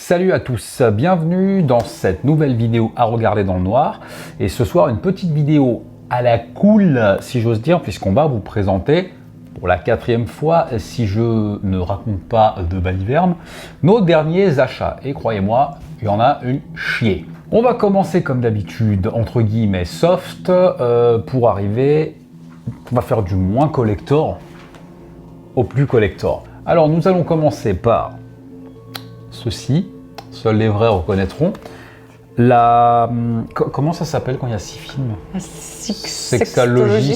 Salut à tous, bienvenue dans cette nouvelle vidéo à regarder dans le noir. Et ce soir, une petite vidéo à la cool, si j'ose dire, puisqu'on va vous présenter, pour la 4e fois, si je ne raconte pas de balivernes, nos derniers achats. Et croyez-moi, il y en a une chier. On va commencer comme d'habitude, entre guillemets, soft, pour arriver, on va faire du moins collector au plus collector. Alors, nous allons commencer par ceci, seuls les vrais reconnaîtront. Comment ça s'appelle quand il y a 6 films? Sexalogie,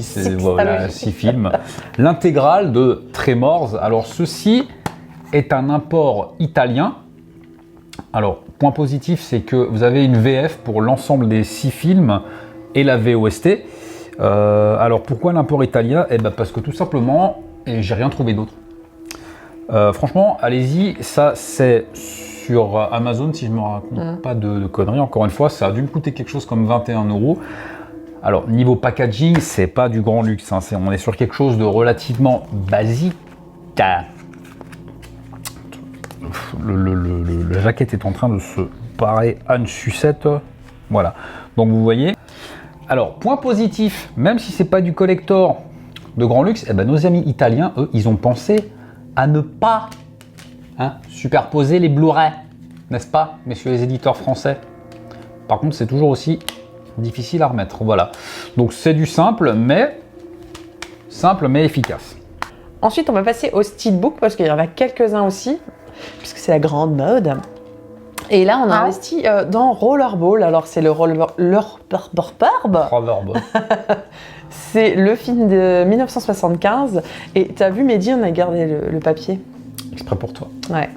c'est voilà, 6 films. L'intégrale de Tremors. Alors ceci est un import italien. Alors, point positif, c'est que vous avez une VF pour l'ensemble des 6 films et la VOST. Alors pourquoi l'import italien? Eh ben parce que tout simplement, et j'ai rien trouvé d'autre. Franchement, allez-y, ça c'est sur Amazon, si je ne me raconte pas de conneries. Encore une fois, ça a dû me coûter quelque chose comme 21 €. Alors, niveau packaging, c'est pas du grand luxe, hein, on est sur quelque chose de relativement basique. Le jaquette est en train de se parer à une sucette. Voilà, donc vous voyez. Alors, point positif, même si c'est pas du collector de grand luxe, eh ben, nos amis italiens, eux, ils ont pensé à ne pas superposer les Blu-ray, n'est-ce pas, messieurs les éditeurs français? Par contre, c'est toujours aussi difficile à remettre, voilà. Donc c'est du simple mais efficace. Ensuite, on va passer au steelbook parce qu'il y en a quelques-uns aussi, puisque c'est la grande mode. Et là, on a investi dans Rollerball. Alors, c'est le c'est le film de 1975. Et tu as vu, Mehdi, on a gardé le papier. Exprès pour toi. Ouais,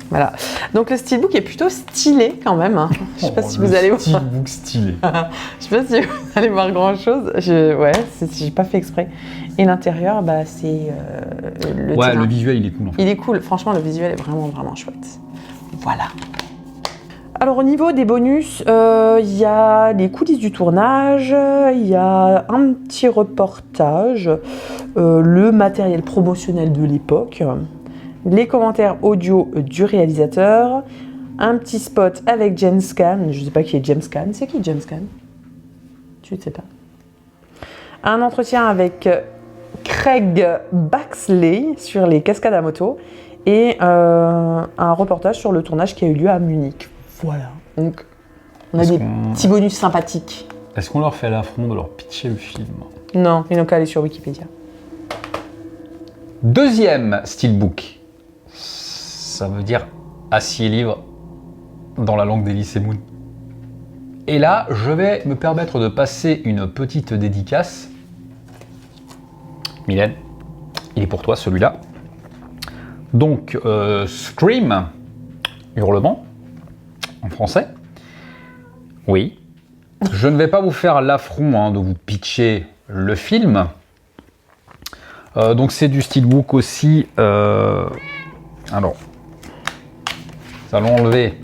voilà. Donc, le steelbook est plutôt stylé quand même. Hein. Je sais pas si vous allez voir. Steelbook stylé. Je sais pas si vous allez voir grand-chose. Ouais, j'ai pas fait exprès. Et l'intérieur, bah, c'est le visuel, il est cool. En fait. Il est cool. Franchement, le visuel est vraiment, vraiment chouette. Voilà. Alors au niveau des bonus, il y a les coulisses du tournage, il y a un petit reportage, le matériel promotionnel de l'époque, les commentaires audio du réalisateur, un petit spot avec James Caan, je ne sais pas qui est James Caan, c'est qui James Caan? Tu ne sais pas. Un entretien avec Craig Baxley sur les cascades à moto et un reportage sur le tournage qui a eu lieu à Munich. Voilà, donc on a des petits bonus sympathiques. Est-ce qu'on leur fait l'affront de leur pitcher le film? Non, ils n'ont qu'à aller sur Wikipédia. Deuxième steelbook, ça veut dire acier livre dans la langue d'Elysée Moon. Et là, je vais me permettre de passer une petite dédicace. Mylène, il est pour toi celui-là. Donc, Scream, Hurlement. En français. Oui. Je ne vais pas vous faire l'affront de vous pitcher le film. Donc c'est du steelbook aussi. Alors, nous allons enlever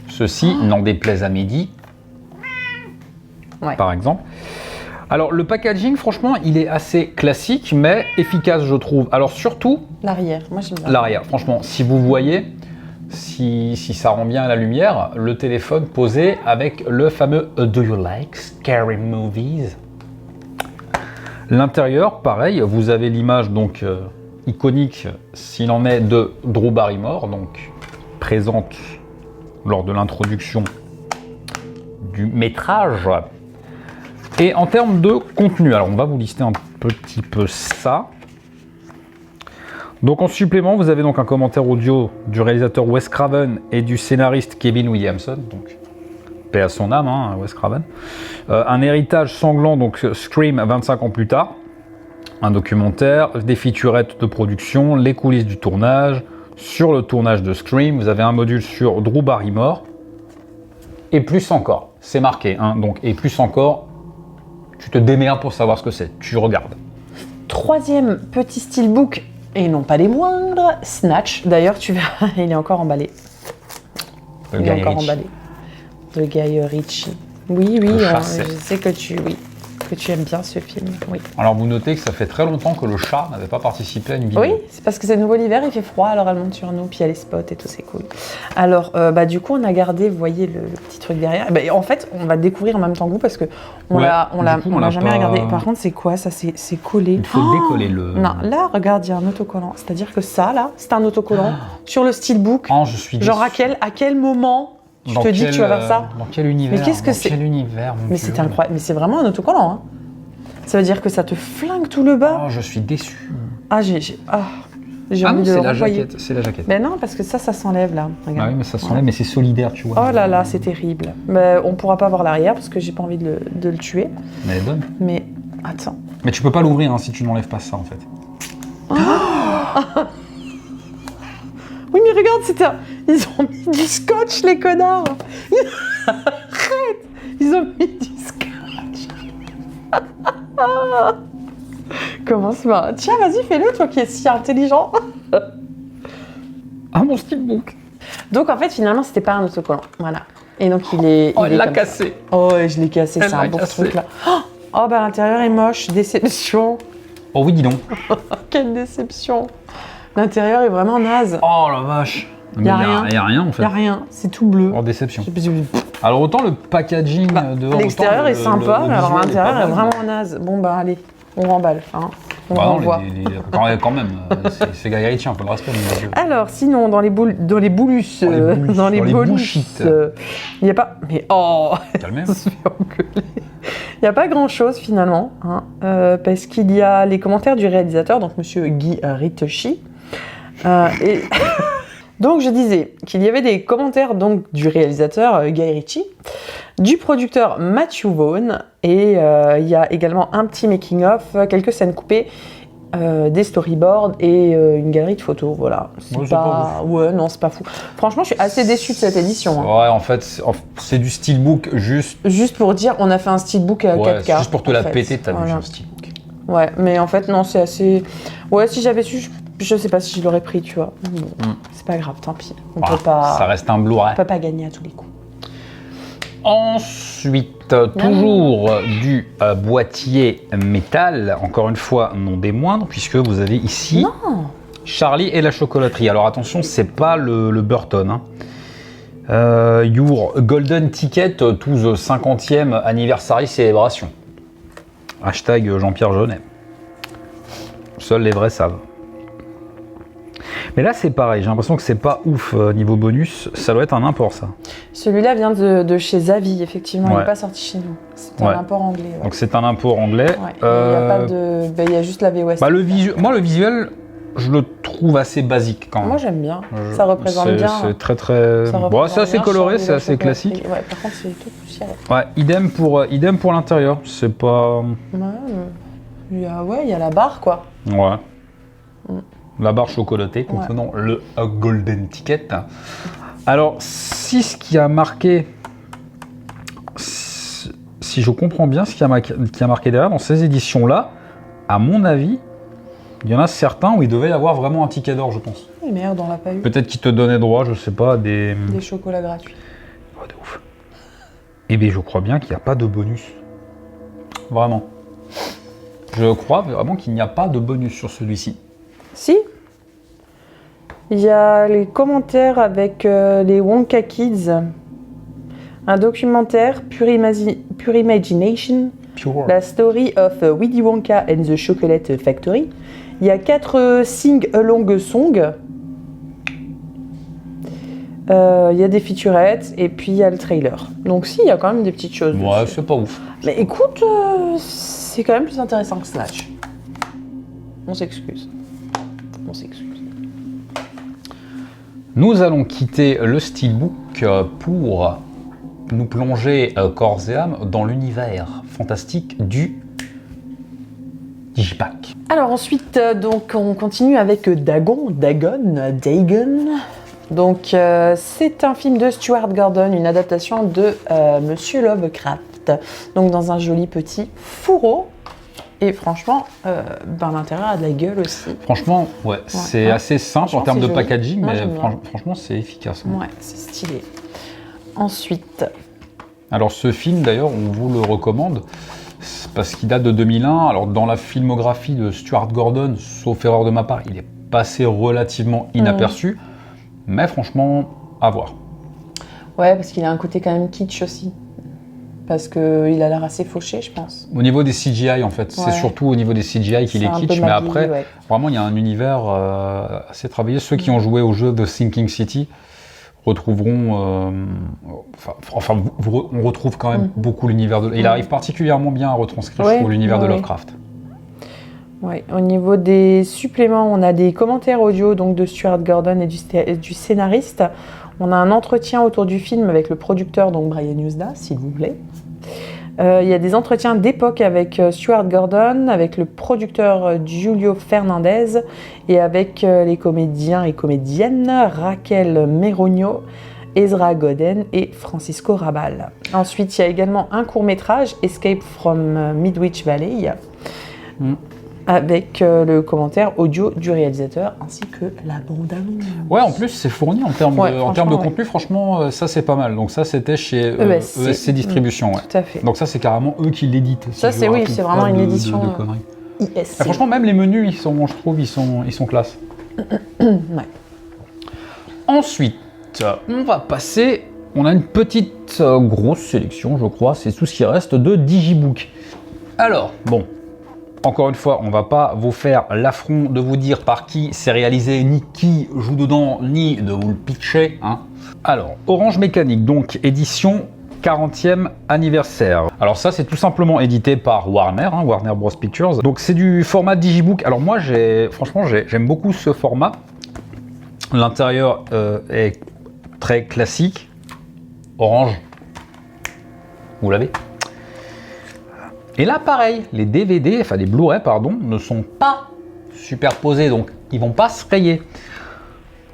ceci, n'en déplaise à Mehdi. Ouais. Par exemple. Alors le packaging, franchement, il est assez classique, mais efficace, je trouve. Alors surtout... L'arrière, moi j'aime bien. L'arrière, franchement, si vous voyez... Si ça rend bien à la lumière, le téléphone posé avec le fameux Do you like scary movies? L'intérieur, pareil, vous avez l'image donc iconique, s'il en est, de Drew Barrymore, donc présente lors de l'introduction du métrage. Et en termes de contenu, alors on va vous lister un petit peu ça. Donc en supplément, vous avez donc un commentaire audio du réalisateur Wes Craven et du scénariste Kevin Williamson, donc paix à son âme, Wes Craven. Un héritage sanglant, donc Scream 25 ans plus tard. Un documentaire, des featurettes de production, les coulisses du tournage. Sur le tournage de Scream, vous avez un module sur Drew Barrymore. Et plus encore, c'est marqué, donc et plus encore, tu te démerdes pour savoir ce que c'est, tu regardes. Troisième petit steelbook. Et non pas les moindres, Snatch. D'ailleurs, tu verras, il est encore emballé. Il est encore emballé. De Guy Ritchie. Oui, je sais que tu... Oui. que tu aimes bien ce film, oui. Alors vous notez que ça fait très longtemps que le chat n'avait pas participé à une vidéo. Oui, c'est parce que c'est nouveau l'hiver, il fait froid, alors elle monte sur nous, puis elle est spot et tout, c'est cool. Alors, du coup, on a gardé, vous voyez, le petit truc derrière. En fait, on va découvrir en même temps que vous, parce que on l'a jamais regardé. Par contre, c'est quoi ça? C'est collé. Il faut décoller le... Non, là, regarde, il y a un autocollant. C'est-à-dire que ça, là, c'est un autocollant sur le steelbook. Oh, je suis genre, à quel moment tu te dis que tu vas faire ça? Dans quel univers? Mais qu'est-ce que c'est? Quel univers, mon Mais Dieu. c'est incroyable. Mais c'est vraiment un autocollant, hein. Ça veut dire que ça te flingue tout le bas. Oh, je suis déçu. J'ai Ah envie non, de c'est le la renvoyer. jaquette. C'est la jaquette. Mais non, parce que ça s'enlève là. Regarde. Ah oui, mais ça s'enlève, mais c'est solidaire, tu vois. Oh là là, c'est terrible. Mais on pourra pas voir l'arrière parce que j'ai pas envie de le tuer. Mais donne. Mais attends. Mais tu peux pas l'ouvrir hein, si tu n'enlèves pas ça, en fait. Oui, mais regarde, ils ont mis du scotch, les connards. Arrête. Ils ont mis du scotch. Comment ça va? Tiens, vas-y, fais-le, toi qui es si intelligent. Ah, mon steelbook. Donc, en fait, finalement, c'était pas un autocollant. Voilà. Et donc, il est. Oh, il elle est l'a comme cassé. ça. Oh, ouais, je l'ai cassé, c'est un beau truc là. Oh, bah, l'intérieur est moche. Déception. Oh oui, dis donc. Quelle déception. L'intérieur est vraiment naze. Oh la vache. Y a rien. Il y a rien, en fait. Y a rien, c'est tout bleu. Oh, déception. Alors, autant le packaging dehors... L'extérieur est sympa, mais alors visuel l'intérieur pas est mal. vraiment naze. Bon, bah, allez, on remballe. Hein. On Bah non, renvoie. quand même, c'est Guy Ritchie, un peu de respect, mes yeux. Alors, sinon, dans les boulus, Dans les bolus, bullshit. il n'y a pas... Mais oh. Calmez. Je suis engueulée. Il n'y a pas grand-chose, finalement, hein, parce qu'il y a les commentaires du réalisateur, donc Monsieur Guy Ritchie. Et donc, je disais qu'il y avait des commentaires donc, du réalisateur Guy Ritchie, du producteur Matthew Vaughn, et il y a également un petit making-of, quelques scènes coupées, des storyboards et une galerie de photos. Voilà. Ouais, c'est pas Ouais, non, c'est pas fou. Franchement, je suis assez déçue de cette édition. Hein. Ouais, en fait, c'est du steelbook juste... Juste pour dire, on a fait un steelbook à Ouais, 4K. juste pour te la fait. péter, t'as Voilà. vu un steelbook. Ouais, mais en fait, non, c'est assez... Ouais, si j'avais su, je sais pas si je l'aurais pris, tu vois. Bon, c'est pas grave, tant pis. On peut pas... Ça reste un Blu-ray. On peut pas gagner à tous les coups. Ensuite, toujours du boîtier métal, encore une fois, non des moindres, puisque vous avez ici Non. Charlie et la chocolaterie. Alors attention, c'est pas le Burton. Hein. Your Golden Ticket to the 50e Anniversary Celebration. Hashtag Jean-Pierre Jeunet. Seuls les vrais savent. Mais là, c'est pareil. J'ai l'impression que c'est pas ouf niveau bonus. Ça doit être un import, ça. Celui-là vient de chez Zavi, effectivement. Il Ouais. n'est pas sorti chez nous. C'est Ouais. un import anglais. Ouais. Donc c'est un import anglais. Ouais. Il y a pas de... Ben, il y a juste la VOS. Moi, le visuel, je le trouve assez basique quand même. Moi, j'aime bien. Ça représente bien... C'est très très... ça Bon, représente c'est assez bien coloré, Charlie c'est la assez chocolaterie. classique. Ouais, par contre, c'est tout poussiéreux. Ouais, idem pour l'intérieur. C'est pas... Ouais, il y a la barre, quoi. Ouais. La barre chocolatée contenant le Golden Ticket. Alors, si ce qui a marqué... Si je comprends bien ce qui a marqué derrière dans ces éditions-là, à mon avis, il y en a certains où il devait y avoir vraiment un ticket d'or, je pense. Mais merde, on l'a pas eu. Peut-être qu'ils te donnaient droit, je sais pas, des chocolats gratuits. Oh, de ouf. Eh bien, je crois bien qu'il n'y a pas de bonus. Vraiment. Je crois vraiment qu'il n'y a pas de bonus sur celui-ci. Si. Il y a les commentaires avec les Wonka Kids. Un documentaire, Pure Imagination, la story of Willy Wonka and the Chocolate Factory. Il y a 4 sing-along songs. Il y a des featurettes et puis il y a le trailer. Donc si, il y a quand même des petites choses. Ouais, dessus. c'est pas ouf. Mais écoute, c'est quand même plus intéressant que Slash. On s'excuse. On s'excuse. Nous allons quitter le steelbook pour nous plonger corps et âme dans l'univers fantastique du Digipack. Alors ensuite, donc on continue avec Dagon. Donc c'est un film de Stuart Gordon, une adaptation de Monsieur Lovecraft. Donc dans un joli petit fourreau. Et franchement, l'intérieur a de la gueule aussi. Franchement, ouais, c'est assez simple en termes de joli. packaging, Moi, mais j'aime bien. franchement, c'est efficace. Ouais, c'est stylé. Ensuite, Alors ce film, d'ailleurs, on vous le recommande. parce qu'il date de 2001. Alors dans la filmographie de Stuart Gordon, sauf erreur de ma part, il est passé relativement inaperçu. Mais franchement, à voir. Ouais, parce qu'il a un côté quand même kitsch aussi. Parce qu'il a l'air assez fauché, je pense. Au niveau des CGI, en fait. C'est surtout au niveau des CGI qu'il est kitsch. Mais après, vraiment, il y a un univers assez travaillé. Ceux qui ont joué au jeu de Sinking City retrouveront... on retrouve quand même beaucoup l'univers de... Il arrive particulièrement bien à retranscrire l'univers de Lovecraft. Ouais. Au niveau des suppléments, on a des commentaires audio donc, de Stuart Gordon et du scénariste. On a un entretien autour du film avec le producteur, donc Brian Yuzna, s'il vous plaît. Il y a des entretiens d'époque avec Stuart Gordon, avec le producteur Julio Fernandez et avec les comédiens et comédiennes Raquel Meronio, Ezra Goden et Francisco Rabal. Ensuite, il y a également un court-métrage, Escape from Midwich Valley, avec le commentaire audio du réalisateur ainsi que la bande-annonce. Ouais, en plus, c'est fourni en termes de contenu. Franchement, ça, c'est pas mal. Donc ça, c'était chez ESC Distribution. Tout à fait. Donc ça, c'est carrément eux qui l'éditent. Ça, c'est c'est vraiment une édition de conneries. ISC. Franchement, même les menus, je trouve, ils sont classe. Ensuite, on va passer... On a une petite grosse sélection, je crois. C'est tout ce qui reste de Digibook. Alors, bon... Encore une fois, on ne va pas vous faire l'affront de vous dire par qui c'est réalisé, ni qui joue dedans, ni de vous le pitcher. Hein. Alors, Orange Mécanique, donc édition 40e anniversaire. Alors ça, c'est tout simplement édité par Warner, Warner Bros Pictures. Donc c'est du format Digibook. Alors moi, franchement, j'aime beaucoup ce format. L'intérieur est très classique. Orange, vous l'avez ? Et là, pareil, les DVD, enfin les Blu-ray, pardon, ne sont pas superposés, donc ils vont pas se rayer.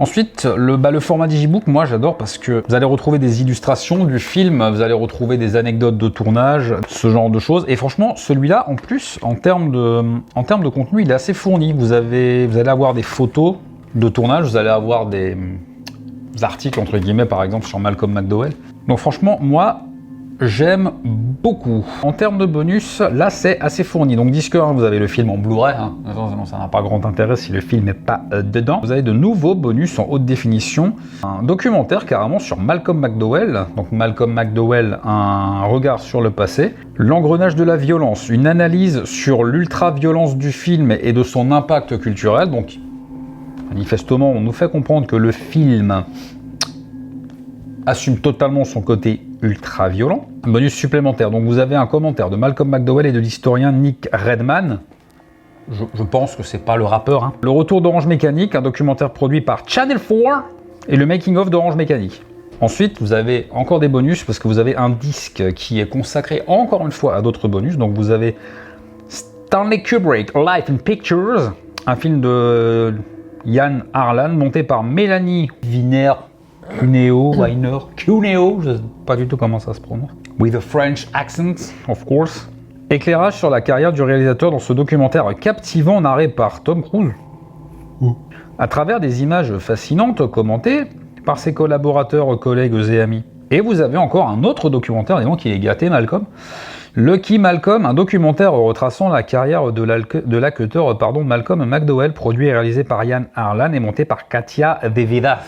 Ensuite, le format Digibook, moi j'adore parce que vous allez retrouver des illustrations du film, vous allez retrouver des anecdotes de tournage, ce genre de choses. Et franchement, celui-là, en plus, en termes de contenu, il est assez fourni. Vous allez avoir des photos de tournage, vous allez avoir des articles, entre guillemets, par exemple, sur Malcolm McDowell. Donc franchement, moi... j'aime beaucoup. En termes de bonus, là c'est assez fourni. Donc disque 1, vous avez le film en Blu-ray. Ça n'a pas grand intérêt si le film n'est pas dedans. Vous avez de nouveaux bonus en haute définition. Un documentaire carrément sur Malcolm McDowell. Donc Malcolm McDowell, un regard sur le passé. L'engrenage de la violence, une analyse sur l'ultra-violence du film et de son impact culturel. Donc manifestement, on nous fait comprendre que le film assume totalement son côté ultra violent. Un bonus supplémentaire. Donc vous avez un commentaire de Malcolm McDowell et de l'historien Nick Redman. Je pense que c'est pas le rappeur. Le retour d'Orange Mécanique, un documentaire produit par Channel 4 et le making of d'Orange Mécanique. Ensuite, vous avez encore des bonus parce que vous avez un disque qui est consacré encore une fois à d'autres bonus. Donc vous avez Stanley Kubrick, Life in Pictures, un film de Yann Arlan monté par Mélanie Wiener. Cuneo, je ne sais pas du tout comment ça se prononce. With a French accent, of course. Éclairage sur la carrière du réalisateur dans ce documentaire captivant narré par Tom Cruise. À travers des images fascinantes commentées par ses collaborateurs, collègues et amis. Et vous avez encore un autre documentaire, disons qu'il est gâté, Malcolm. Lucky Malcolm, un documentaire retraçant la carrière de l'acteur Malcolm McDowell, produit et réalisé par Yann Arlan et monté par Katia Devidas.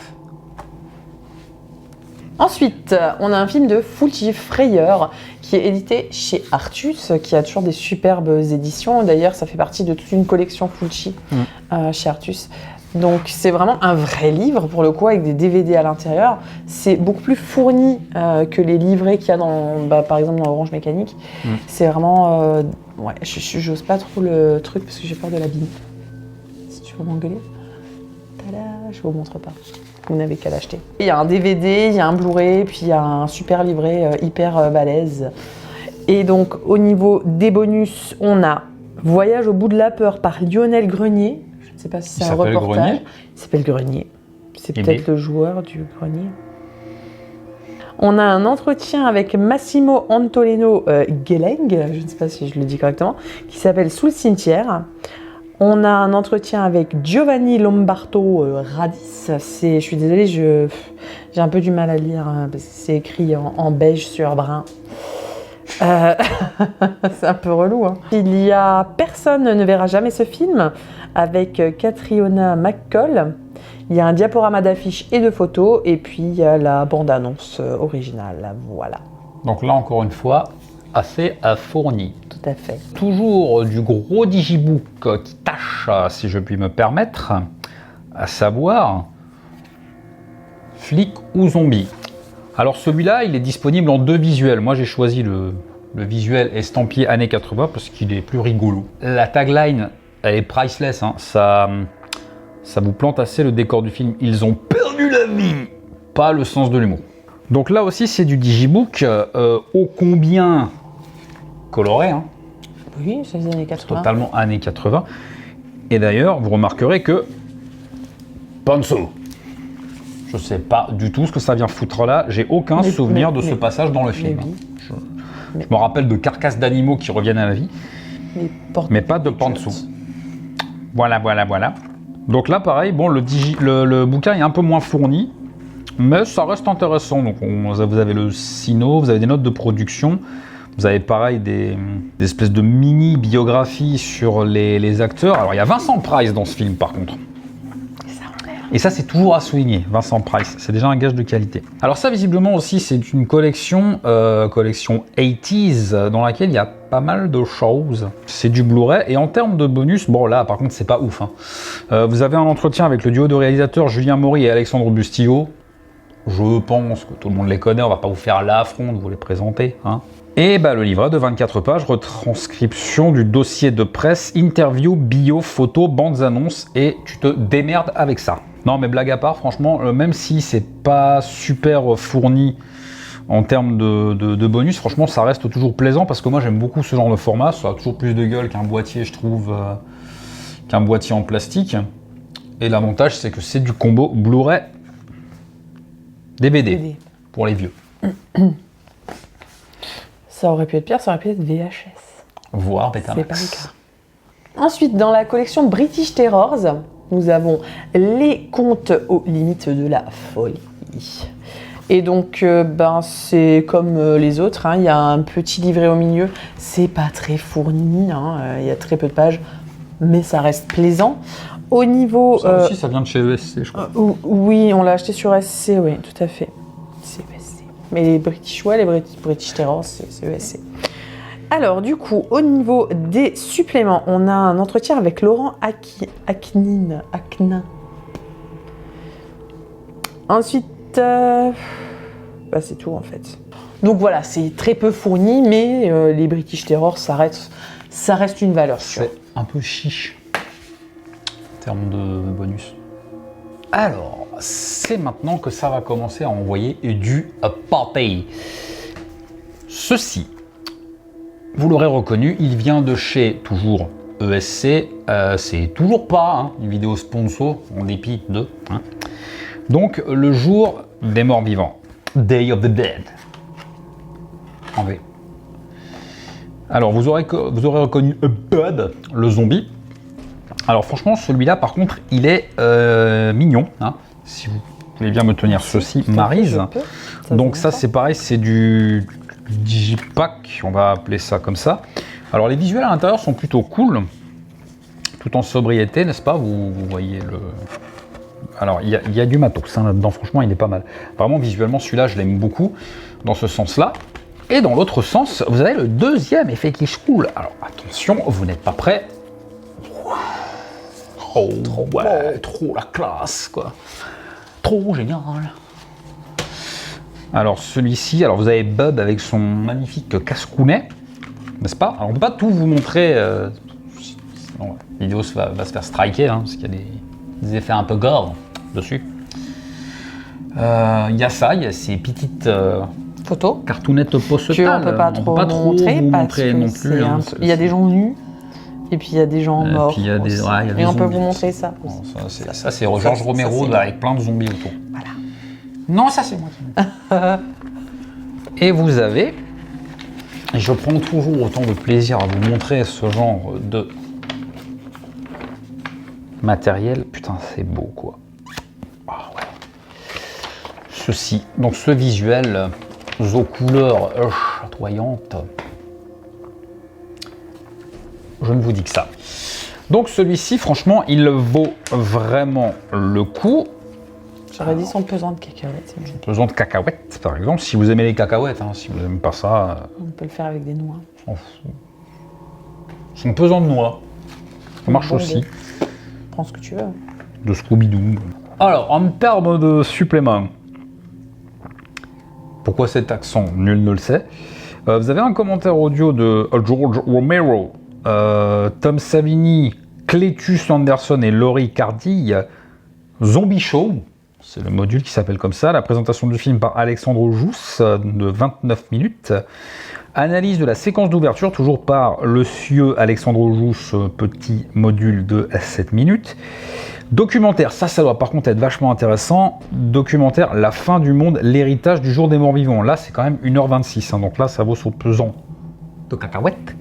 Ensuite, on a un film de Fulci Frayeur qui est édité chez Artus, qui a toujours des superbes éditions. D'ailleurs, ça fait partie de toute une collection Fulci chez Artus. Donc, c'est vraiment un vrai livre, pour le coup, avec des DVD à l'intérieur. C'est beaucoup plus fourni que les livrets qu'il y a par exemple dans Orange Mécanique. C'est vraiment... j'ose pas trop le truc parce que j'ai peur de l'abîme. Si tu veux m'engueuler. Tada, je vous montre pas. Vous n'avez qu'à l'acheter. Il y a un DVD, il y a un Blu-ray, puis il y a un super livret hyper balèze. Et donc, au niveau des bonus, on a Voyage au bout de la peur par Lionel Grenier. Je ne sais pas si c'est un reportage. Grenier. Il s'appelle Grenier. C'est peut-être le joueur du Grenier. On a un entretien avec Massimo Antolino Geleng, je ne sais pas si je le dis correctement, qui s'appelle Sous le cimetière. On a un entretien avec Giovanni Lombardo Radis. Je suis désolée, j'ai un peu du mal à lire, parce que c'est écrit en beige sur brun. C'est un peu relou. Hein. Il y a Personne ne verra jamais ce film avec Catriona McCall. Il y a un diaporama d'affiches et de photos, et puis il y a la bande-annonce originale. Voilà. Donc là, encore une fois, assez fourni. Tout à fait. Toujours du gros digibook qui tâche, si je puis me permettre, à savoir Flic ou Zombie. Alors celui-là, il est disponible en 2 visuels. Moi, j'ai choisi le visuel estampillé années 80 parce qu'il est plus rigolo. La tagline, elle est priceless. Hein. Ça vous plante assez le décor du film. Ils ont perdu la vie, pas le sens de l'humour. Donc là aussi, c'est du digibook ô combien coloré. Hein. Oui, c'est les années 80. Totalement années 80. Et d'ailleurs, vous remarquerez que Panso. Je sais pas du tout ce que ça vient foutre là. J'ai aucun souvenir de ce passage dans le film. Je me rappelle de carcasses d'animaux qui reviennent à la vie, mais pas de Panso. Voilà. Donc là, pareil, bon, le bouquin est un peu moins fourni, mais ça reste intéressant. Donc vous avez le sino, vous avez des notes de production, vous avez pareil des espèces de mini-biographies sur les acteurs. Alors il y a Vincent Price dans ce film par contre. Et ça, c'est toujours à souligner, Vincent Price. C'est déjà un gage de qualité. Alors ça, visiblement aussi, c'est une collection 80s, dans laquelle il y a pas mal de choses. C'est du Blu-ray. Et en termes de bonus, bon là, par contre, c'est pas ouf. Hein. Vous avez un entretien avec le duo de réalisateurs Julien Maury et Alexandre Bustillo. Je pense que tout le monde les connaît. On va pas vous faire l'affront de vous les présenter. Hein. Et bah, le livret de 24 pages, retranscription du dossier de presse, interview, bio, photos, bandes annonces. Et tu te démerdes avec ça. Non, mais blague à part, franchement, même si c'est pas super fourni en termes de bonus, franchement, ça reste toujours plaisant parce que moi, j'aime beaucoup ce genre de format. Ça a toujours plus de gueule qu'un boîtier, je trouve, qu'un boîtier en plastique. Et l'avantage, c'est que c'est du combo Blu-ray DVD pour les vieux. Ça aurait pu être pire, ça aurait pu être VHS. Voire Betamax. C'est pas le cas. Ensuite, dans la collection British Terrors, nous avons les contes aux limites de la folie. Et donc, c'est comme les autres, hein, il y a un petit livret au milieu. C'est pas très fourni, hein, il y a très peu de pages, mais ça reste plaisant. Au niveau... Ça aussi, ça vient de chez ESC, je crois. Oui, on l'a acheté sur SC, oui, tout à fait. C'est ESC. Mais les British, ouais, les British Terrors, c'est ESC. Alors, du coup, au niveau des suppléments, on a un entretien avec Laurent Aknin. Ensuite, c'est tout en fait. Donc voilà, c'est très peu fourni, mais les British Terror, ça reste une valeur sûre. C'est un peu chiche en termes de bonus. Alors, c'est maintenant que ça va commencer à envoyer du papier. Ceci. Vous l'aurez reconnu, il vient de chez toujours ESC. C'est toujours pas une vidéo sponsor, en dépit de. Hein. Donc, le jour des morts vivants. Day of the Dead. En V. Alors, vous aurez reconnu Bud, le zombie. Alors, franchement, celui-là, par contre, il est mignon. Hein. Si vous voulez bien me tenir ceci, Maryse. Donc, ça, c'est pareil, c'est du Digipack, on va appeler ça comme ça. Alors les visuels à l'intérieur sont plutôt cool, tout en sobriété, n'est-ce pas? Vous voyez le... Alors il y a du matos hein, là-dedans, franchement il est pas mal. Vraiment visuellement celui-là je l'aime beaucoup dans ce sens-là. Et dans l'autre sens, vous avez le deuxième effet qui se coule. Alors attention, vous n'êtes pas prêts. Oh, trop la classe quoi. Trop génial. Alors celui-ci, vous avez Bud avec son magnifique casse-counet, n'est-ce pas? Alors on ne peut pas tout vous montrer, sinon la vidéo va se faire striker, hein, parce qu'il y a des effets un peu gore dessus. Il y a ça, il y a ces petites photos, cartounettes postales. On ne peut pas trop montrer non plus. Hein, il y a des gens nus, et puis il y a des gens morts. Puis il y a des, et on peut vous montrer ça. Bon, ça c'est Georges Romero avec plein de zombies autour. Voilà. Non, ça c'est moi. Et vous avez, et je prends toujours autant de plaisir à vous montrer ce genre de matériel. Putain, c'est beau quoi. Ah ouais. Ceci, donc ce visuel aux couleurs chatoyantes. je ne vous dis que ça. Donc celui-ci, franchement, il vaut vraiment le coup. J'aurais dit son pesant de cacahuètes. Pesant de cacahuètes, par exemple. Si vous aimez les cacahuètes, hein, si vous n'aimez pas ça... On peut le faire avec des noix. Son pesant de noix. Ça marche aussi. Prends ce que tu veux. De Scooby-Doo. Alors, en termes de suppléments, pourquoi cet accent? Nul ne le sait. Vous avez un commentaire audio de George Romero, Tom Savini, Cletus Anderson et Laurie Cardille. Zombie Show, c'est le module qui s'appelle comme ça. La présentation du film par Alexandre Jousse de 29 minutes. Analyse de la séquence d'ouverture, toujours par le sieur Alexandre Jousse, petit module de 7 minutes. Documentaire, ça doit par contre être vachement intéressant. Documentaire, la fin du monde, l'héritage du jour des morts vivants. Là, c'est quand même 1h26, hein, donc là, ça vaut son pesant de cacahuètes.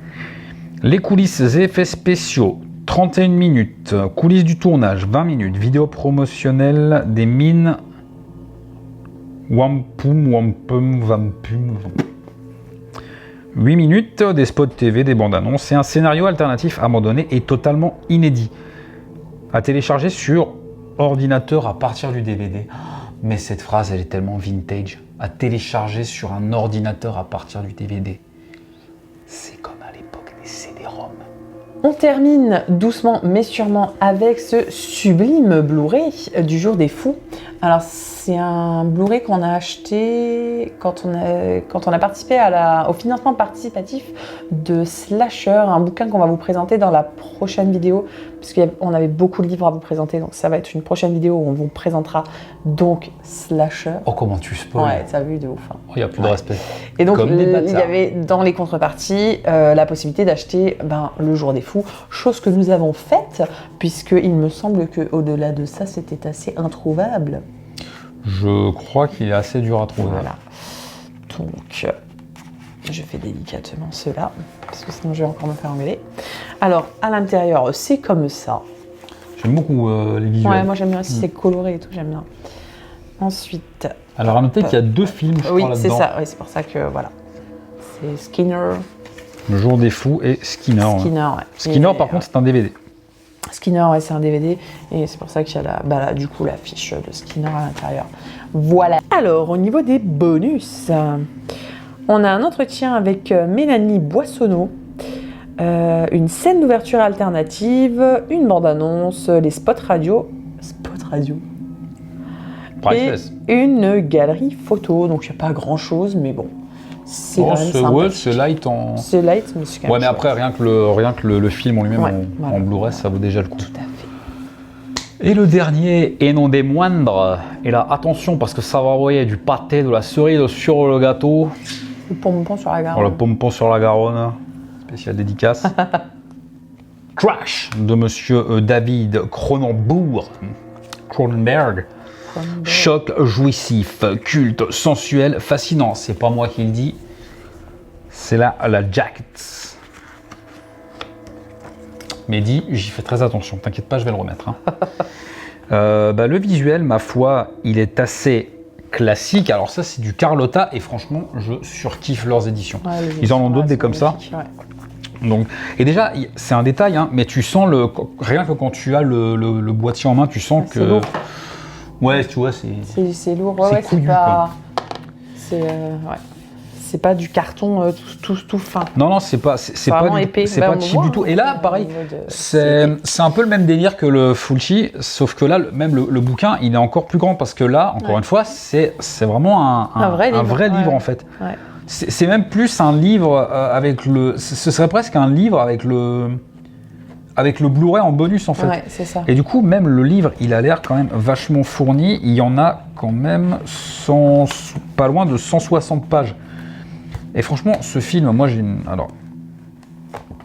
Les coulisses et effets spéciaux, 31 minutes. Coulisses du tournage, 20 minutes. Vidéo promotionnelle des mines. Wampum. 8 minutes, des spots TV, des bandes annonces et un scénario alternatif abandonné et totalement inédit. À télécharger sur ordinateur à partir du DVD. Mais cette phrase, elle est tellement vintage. À télécharger sur un ordinateur à partir du DVD. C'est comme à l'époque des CD-ROM. On termine doucement mais sûrement avec ce sublime Blu-ray du Jour des Fous. Alors c'est un Blu-ray qu'on a acheté quand on a participé au financement participatif de Slasher, un bouquin qu'on va vous présenter dans la prochaine vidéo, puisqu'on avait beaucoup de livres à vous présenter, donc ça va être une prochaine vidéo où on vous présentera donc Slasher. Oh, comment tu spoil. Ouais, t'as vu, de ouf. Hein. Il n'y a plus de respect. Et donc il y avait dans les contreparties la possibilité d'acheter le Jour des Fous, chose que nous avons faite, puisqu'il me semble qu'au-delà de ça, c'était assez introuvable. Je crois qu'il est assez dur à trouver. Voilà. Donc, je fais délicatement cela, parce que sinon je vais encore me faire engueuler. Alors, à l'intérieur, c'est comme ça. J'aime beaucoup les visuels. Ouais, moi j'aime bien aussi, c'est coloré et tout, j'aime bien. Ensuite... Alors, à noter qu'il y a 2 films, je crois, là-dedans. Oui, c'est ça, oui, c'est pour ça que, voilà. C'est Skinner. Le Jour des Fous et Skinner. Skinner, ouais. Skinner, par contre, c'est un DVD. Skinner, ouais, c'est un DVD, et c'est pour ça qu'il y a du coup, la fiche de Skinner à l'intérieur. Voilà. Alors, au niveau des bonus, on a un entretien avec Mélanie Boissonneau, une scène d'ouverture alternative, une bande-annonce, les spots radio, Priceless. et une galerie photo. Donc, il n'y a pas grand-chose, mais bon. C'est quand même sympa. C'est light en... C'est light, mais c'est quand même Ouais, mais après, rien que le film en lui-même, en Blu-ray, ça vaut déjà le coup. Tout à fait. Et le dernier, et non des moindres, et là, attention, parce que ça va envoyer du pâté, de la cerise sur le gâteau. Le pompon sur la Garonne. Le pompon sur la Garonne, spécial dédicace. Crash de monsieur David Cronenberg. Choc jouissif, culte, sensuel, fascinant. C'est pas moi qui le dis, c'est la jacket. Mehdi, j'y fais très attention, t'inquiète pas, je vais le remettre. Hein. Le visuel, ma foi, il est assez classique. Alors ça, c'est du Carlotta et franchement, je surkiffe leurs éditions. Ouais, ils en ont d'autres des comme ça. Ouais. Donc, et déjà, c'est un détail, hein, mais tu sens rien que quand tu as le boîtier en main, tu sens que... Lourd. Ouais, tu vois, c'est lourd, ouais, c'est pas... C'est pas du carton tout fin. Non, c'est pas épais. C'est pas cheap du tout. Et là, pareil, c'est un peu le même délire que le Fulci, sauf que là, même le bouquin, il est encore plus grand parce que là, encore une fois, c'est vraiment un vrai livre en fait. Ouais. C'est même plus un livre avec ce serait presque un livre avec le Blu-ray en bonus en fait. Ouais, c'est ça. Et du coup, même le livre, il a l'air quand même vachement fourni. Il y en a quand même pas loin de 160 pages. Et franchement, ce film, moi j'ai une... Alors,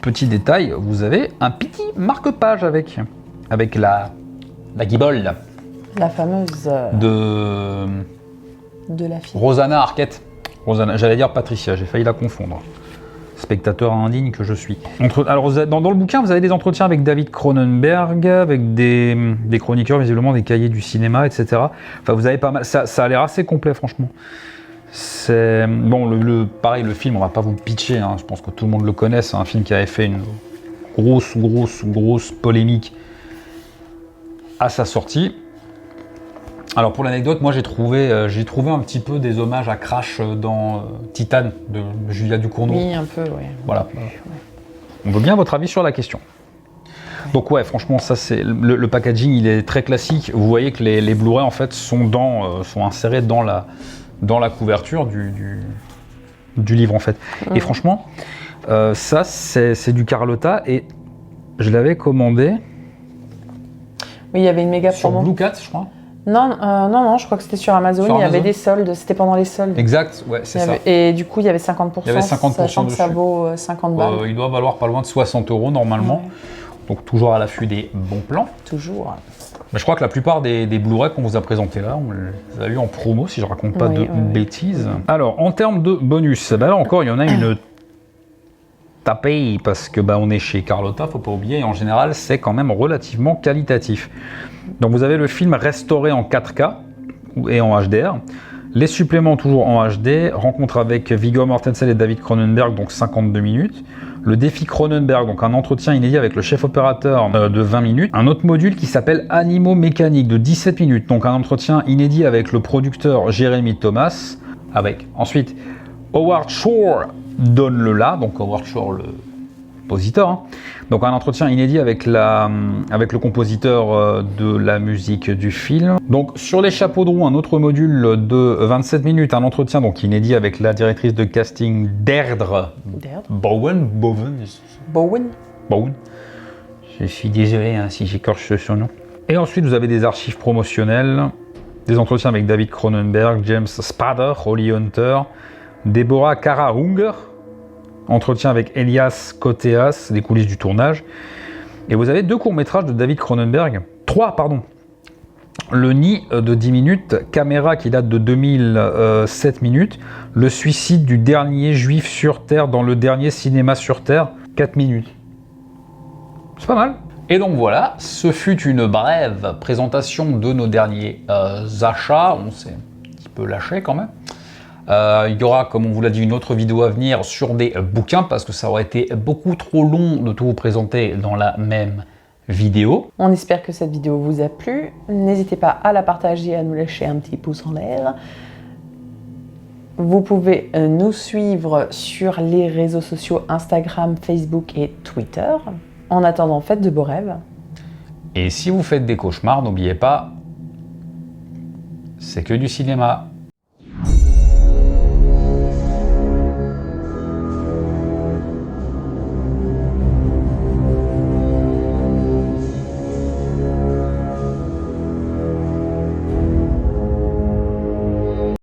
petit détail, vous avez un petit marque-page avec la guibole. La fameuse... De la fille. Rosanna Arquette. J'allais dire Patricia, j'ai failli la confondre. Spectateur indigne que je suis. Alors, dans le bouquin, vous avez des entretiens avec David Cronenberg, avec des chroniqueurs, visiblement des cahiers du cinéma, etc. Enfin, vous avez pas mal... Ça a l'air assez complet, franchement. C'est... Bon, pareil, le film, on va pas vous le pitcher, hein, je pense que tout le monde le connaît, c'est un film qui avait fait grosse polémique à sa sortie. Alors pour l'anecdote, moi j'ai trouvé un petit peu des hommages à Crash dans Titane de Julia Ducournau. Oui, un peu, oui. Voilà. On veut bien votre avis sur la question. Donc ouais, franchement, ça c'est le packaging, il est très classique. Vous voyez que les Blu-ray en fait sont insérés dans la couverture du livre en fait. Et franchement, ça c'est du Carlotta et je l'avais commandé. Oui, il y avait une méga sur promo. Blue Cat, je crois. Non, je crois que c'était sur Amazon. Il y avait des soldes, c'était pendant les soldes. Exact, ouais, c'est ça. Et du coup, il y avait 50%. Il y avait 50% sachant que ça dessus. vaut 50 balles. Il doit valoir pas loin de 60 € normalement. Ouais. Donc toujours à l'affût des bons plans. Toujours. Mais je crois que la plupart des Blu-ray qu'on vous a présentés là, on les a eu en promo, si je raconte pas de bêtises. Alors, en termes de bonus, là encore, il y en a une tapée, parce que on est chez Carlotta, faut pas oublier, et en général, c'est quand même relativement qualitatif. Donc vous avez le film restauré en 4K et en HDR. Les suppléments toujours en HD, rencontre avec Viggo Mortensen et David Cronenberg, donc 52 minutes. Le défi Cronenberg, donc un entretien inédit avec le chef opérateur de 20 minutes. Un autre module qui s'appelle Animaux mécaniques de 17 minutes, donc un entretien inédit avec le producteur Jeremy Thomas. Avec ensuite Howard Shore donne le la, donc Howard Shore le compositeur. Hein. Donc un entretien inédit avec le compositeur de la musique du film. Donc sur les chapeaux de roue, un autre module de 27 minutes, un entretien donc inédit avec la directrice de casting Deirdre Bowen. Je suis désolé si j'écorche son nom. Et ensuite vous avez des archives promotionnelles, des entretiens avec David Cronenberg, James Spader, Holly Hunter, Deborah Kara-Unger, entretien avec Elias Koteas, des coulisses du tournage. Et vous avez 2 courts-métrages de David Cronenberg. 3, pardon. Le Nid de 10 minutes, Caméra qui date de 2007 minutes, Le suicide du dernier juif sur Terre dans le dernier cinéma sur Terre, 4 minutes. C'est pas mal. Et donc voilà, ce fut une brève présentation de nos derniers achats. On s'est un petit peu lâché quand même. Il y aura, comme on vous l'a dit, une autre vidéo à venir sur des bouquins parce que ça aurait été beaucoup trop long de tout vous présenter dans la même vidéo. On espère que cette vidéo vous a plu. N'hésitez pas à la partager et à nous lâcher un petit pouce en l'air. Vous pouvez nous suivre sur les réseaux sociaux Instagram, Facebook et Twitter. En attendant, faites de beaux rêves. Et si vous faites des cauchemars, n'oubliez pas, c'est que du cinéma.